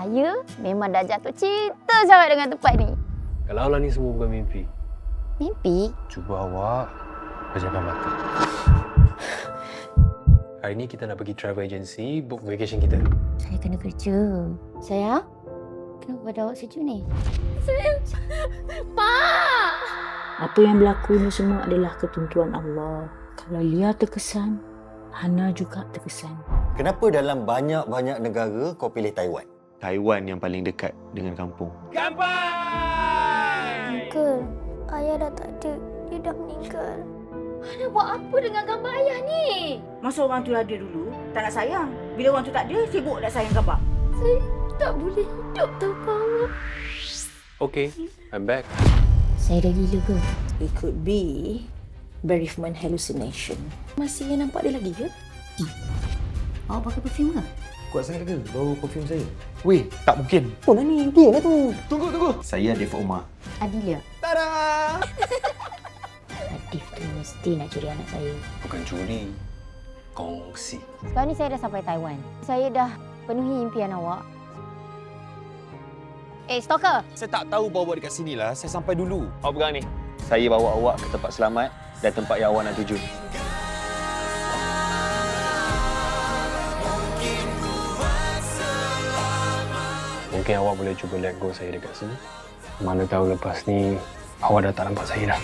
Saya memang dah jatuh cinta sangat dengan tempat ni. Kalaulah ni semua bukan mimpi, Mimpi? cuba awak pejamkan mata. Hari ni kita nak pergi travel agency, book vacation kita. Saya kena kerja. Sayang, kenapa pada awak sejuk ni? Sayang, Pak! Apa yang berlaku ni semua adalah ketentuan Allah. Kalau Lia terkesan, Hana juga terkesan. Kenapa dalam banyak-banyak negara kau pilih Taiwan? Taiwan yang paling dekat dengan kampung. Uncle, ayah dah tak ada. Dia dah meninggal. Hana buat apa dengan gambar ayah ni? Masa orang tu ada dulu, tak nak sayang. Bila orang tu tak ada, sibuk nak sayang gambar. Tak boleh hidup tanpa awak. Okay, I'm back. Saya dah gila ke? It could be bereavement hallucination. Masih nampak dia lagi ke? Awak pakai perfume ke? Kuat sangat ke bau perfume saya? Weh, tak mungkin. Oh, lah ni. Dia lah tu. Tunggu. Saya Dave Omar. Adilia. Tada! Adif tu mesti nak curi anak saya. Bukan curi, kongsi. Sekarang ni saya dah sampai Taiwan. Saya dah penuhi impian awak. Stalker! Saya tak tahu bawa dekat sini lah. Saya sampai dulu. Awak pegang ni. Saya bawa awak ke tempat selamat dan tempat yang awak nak tuju. Mungkin awak boleh cuba let go saya dekat sini. Mana tahu lepas ni awak dah tak nampak saya dah.